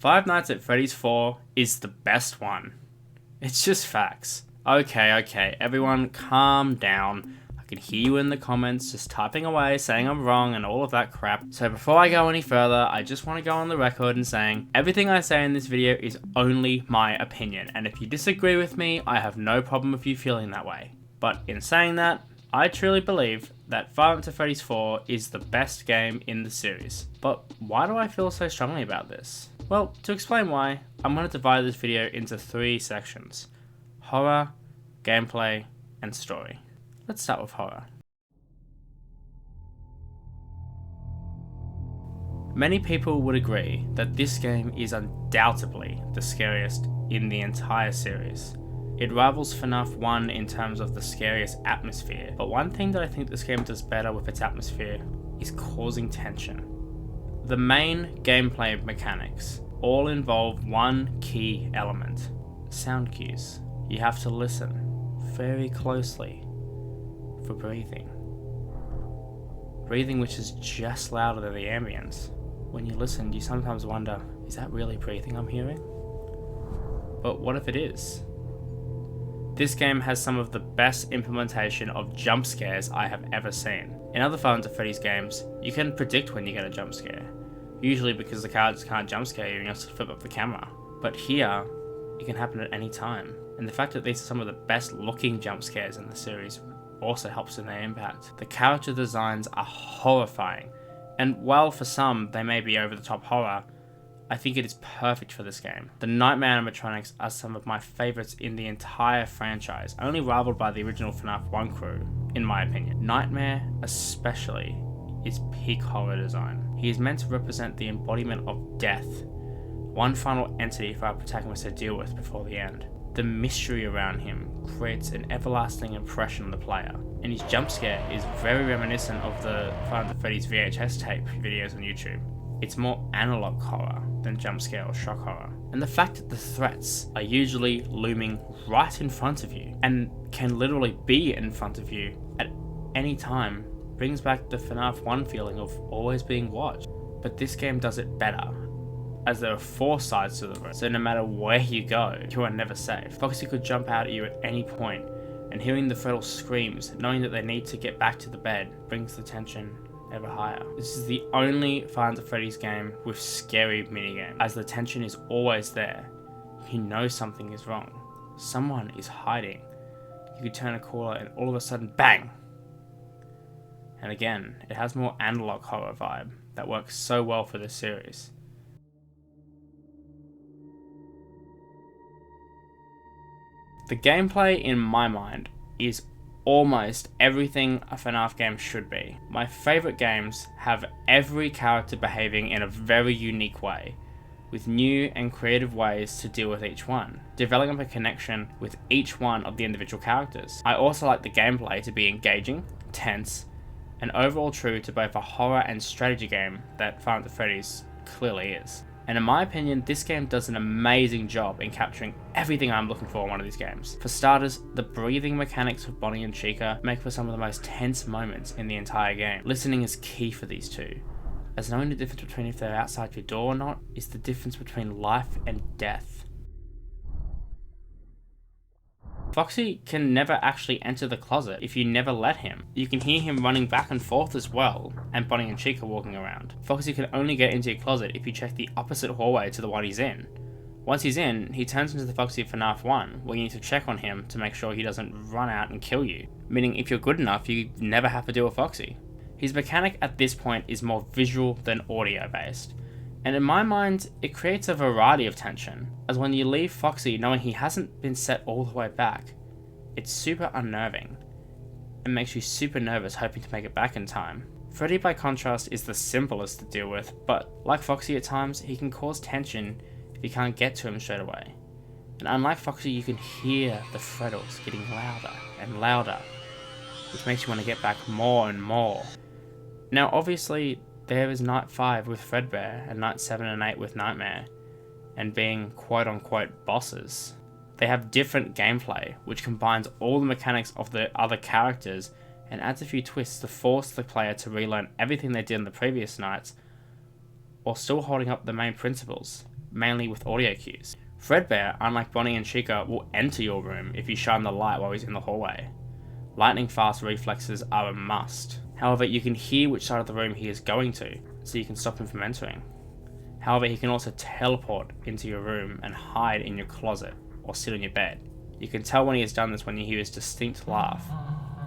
Five Nights at Freddy's 4 is the best one. It's just facts. Okay, everyone calm down. I can hear you in the comments just typing away, saying I'm wrong and all of that crap. So before I go any further, I just want to go on the record and saying everything I say in this video is only my opinion. And if you disagree with me, I have no problem with you feeling that way. But in saying that, I truly believe that Five Nights at Freddy's 4 is the best game in the series. But why do I feel so strongly about this? Well, to explain why, I'm going to divide this video into 3 sections: horror, gameplay, and story. Let's start with horror. Many people would agree that this game is undoubtedly the scariest in the entire series. It rivals FNAF 1 in terms of the scariest atmosphere, but one thing that I think this game does better with its atmosphere is causing tension. The main gameplay mechanics all involve one key element: sound cues. You have to listen very closely for breathing. Breathing which is just louder than the ambience. When you listen, you sometimes wonder, is that really breathing I'm hearing? But what if it is? This game has some of the best implementation of jump scares I have ever seen. In other Five Nights at Freddy's games, you can predict when you get a jump scare, usually because the characters can't jump scare you and you have to flip up the camera. But here, it can happen at any time. And the fact that these are some of the best looking jump scares in the series also helps in their impact. The character designs are horrifying, and while for some they may be over the top horror, I think it is perfect for this game. The Nightmare animatronics are some of my favourites in the entire franchise, only rivaled by the original FNAF 1 crew, in my opinion. Nightmare, especially, is peak horror design. He is meant to represent the embodiment of death, one final entity for our protagonist to deal with before the end. The mystery around him creates an everlasting impression on the player, and his jump scare is very reminiscent of the Five Nights at Freddy's VHS tape videos on YouTube. It's more analog horror than jump scare or shock horror. And the fact that the threats are usually looming right in front of you and can literally be in front of you at any time brings back the FNAF 1 feeling of always being watched. But this game does it better, as there are 4 sides to the room, so no matter where you go, you are never safe. Foxy could jump out at you at any point, and hearing the Freddle screams, knowing that they need to get back to the bed, brings the tension ever higher. This is the only Five Nights at Freddy's game with scary minigame, as the tension is always there. You know something is wrong. Someone is hiding. You could turn a corner and all of a sudden, bang! And again, it has more analog horror vibe that works so well for this series. The gameplay, in my mind, is almost everything a FNAF game should be. My favourite games have every character behaving in a very unique way, with new and creative ways to deal with each one, developing a connection with each one of the individual characters. I also like the gameplay to be engaging, tense, and overall true to both a horror and strategy game that Five Nights at Freddy's clearly is. And in my opinion, this game does an amazing job in capturing everything I'm looking for in one of these games. For starters, the breathing mechanics of Bonnie and Chica make for some of the most tense moments in the entire game. Listening is key for these two, as knowing the difference between if they're outside your door or not is the difference between life and death. Foxy can never actually enter the closet if you never let him. You can hear him running back and forth as well, and Bonnie and Chica walking around. Foxy can only get into your closet if you check the opposite hallway to the one he's in. Once he's in, he turns into the Foxy of FNAF 1, where you need to check on him to make sure he doesn't run out and kill you. Meaning if you're good enough, you never have to deal with Foxy. His mechanic at this point is more visual than audio based. And in my mind, it creates a variety of tension, as when you leave Foxy knowing he hasn't been set all the way back, it's super unnerving, and makes you super nervous hoping to make it back in time. Freddy, by contrast, is the simplest to deal with, but like Foxy at times, he can cause tension if you can't get to him straight away. And unlike Foxy, you can hear the Freddles getting louder and louder, which makes you want to get back more and more. Now obviously, there is Night 5 with Fredbear, and Night 7 and 8 with Nightmare, and being quote-unquote bosses. They have different gameplay, which combines all the mechanics of the other characters and adds a few twists to force the player to relearn everything they did in the previous nights, while still holding up the main principles. mainly with audio cues. Fredbear, unlike Bonnie and Chica, will enter your room if you shine the light while he's in the hallway. Lightning fast reflexes are a must. However, you can hear which side of the room he is going to, so you can stop him from entering. However, he can also teleport into your room and hide in your closet or sit on your bed. You can tell when he has done this when you hear his distinct laugh,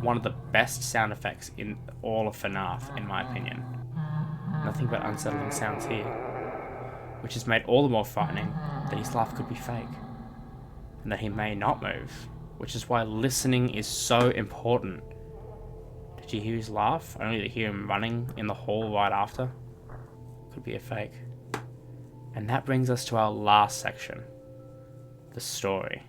one of the best sound effects in all of FNAF, in my opinion. Nothing but unsettling sounds here, which is made all the more frightening that his laugh could be fake, and that he may not move, which is why listening is so important. Did you hear his laugh, only to hear him running in the hall right after? Could be a fake. And that brings us to our last section, the story.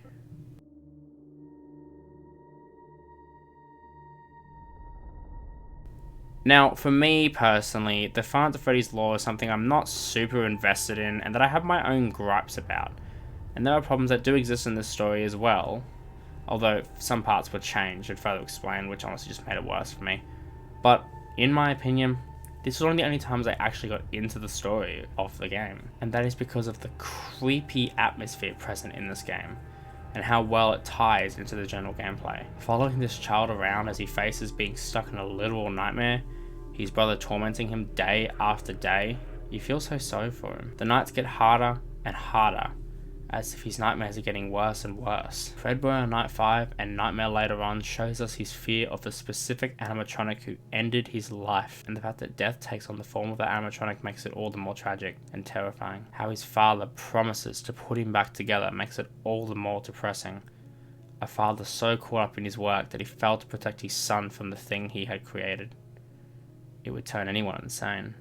Now, for me personally, the Five Nights at Freddy's lore is something I'm not super invested in and that I have my own gripes about. And there are problems that do exist in this story as well, although some parts were changed and further explained, which honestly just made it worse for me. But, in my opinion, this was one of the only times I actually got into the story of the game, and that is because of the creepy atmosphere present in this game, and how well it ties into the general gameplay. Following this child around as he faces being stuck in a literal nightmare, his brother tormenting him day after day, you feel so sorry for him. The nights get harder and harder, as if his nightmares are getting worse and worse. Fredbear on night 5 and Nightmare later on shows us his fear of the specific animatronic who ended his life, and the fact that death takes on the form of the animatronic makes it all the more tragic and terrifying. How his father promises to put him back together makes it all the more depressing. A father so caught up in his work that he failed to protect his son from the thing he had created. It would turn anyone insane.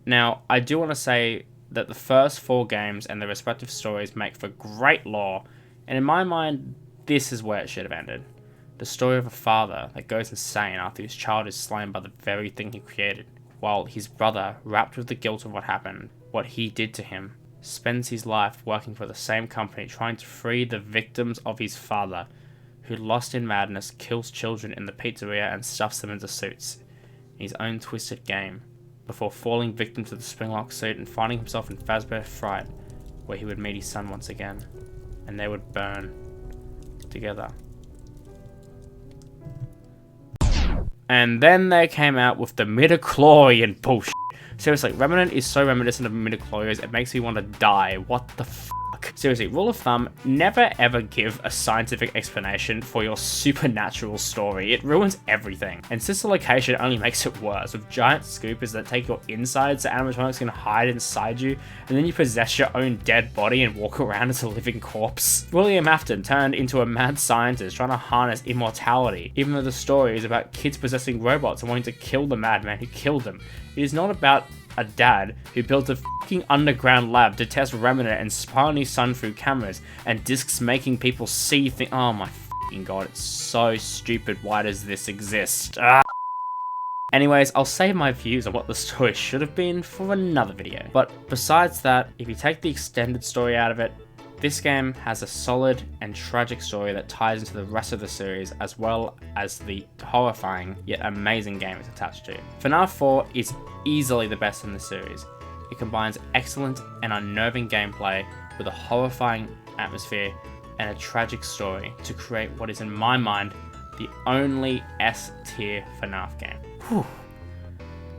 Now, I do want to say that the first 4 games and their respective stories make for great lore, and in my mind, this is where it should have ended. The story of a father that goes insane after his child is slain by the very thing he created, while his brother, wrapped with the guilt of what happened, what he did to him, spends his life working for the same company trying to free the victims of his father, who lost in madness kills children in the pizzeria and stuffs them into suits, in his own twisted game, before falling victim to the springlock suit and finding himself in Fazbear's Fright, where he would meet his son once again, and they would burn together. And then they came out with the midichlorian bullshit. Seriously, Remnant is so reminiscent of midichlorians, it makes me want to die. What the fuck? Seriously, rule of thumb, never ever give a scientific explanation for your supernatural story. It ruins everything. And sister location only makes it worse, with giant scoopers that take your insides so animatronics can hide inside you, and then you possess your own dead body and walk around as a living corpse. William Afton turned into a mad scientist trying to harness immortality, even though the story is about kids possessing robots and wanting to kill the madman who killed them. It is not about a dad who built a fucking underground lab to test Remnant and spy on his son through cameras and discs making people see things. Oh my fucking god, it's so stupid. Why does this exist? Anyways, I'll save my views on what the story should have been for another video. But besides that, if you take the extended story out of it, this game has a solid and tragic story that ties into the rest of the series, as well as the horrifying yet amazing game it's attached to. FNAF 4 is easily the best in the series. It combines excellent and unnerving gameplay with a horrifying atmosphere and a tragic story to create what is, in my mind, the only S-tier FNAF game. Whew.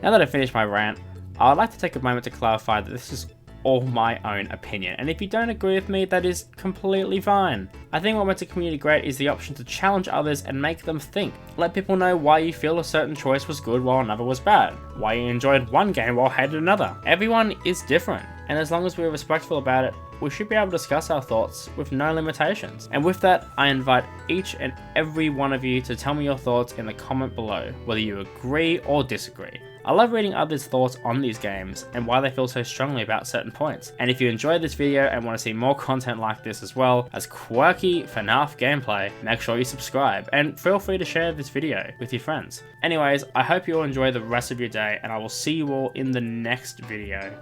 Now that I've finished my rant, I would like to take a moment to clarify that this is all my own opinion, and if you don't agree with me, that is completely fine. I think what makes a community great is the option to challenge others and make them think. Let people know why you feel a certain choice was good while another was bad, why you enjoyed one game while hated another. Everyone is different, and as long as we're respectful about it, we should be able to discuss our thoughts with no limitations. And with that, I invite each and every one of you to tell me your thoughts in the comment below, whether you agree or disagree. I love reading others' thoughts on these games and why they feel so strongly about certain points. And if you enjoyed this video and want to see more content like this as well as quirky FNAF gameplay, make sure you subscribe and feel free to share this video with your friends. Anyways, I hope you all enjoy the rest of your day and I will see you all in the next video.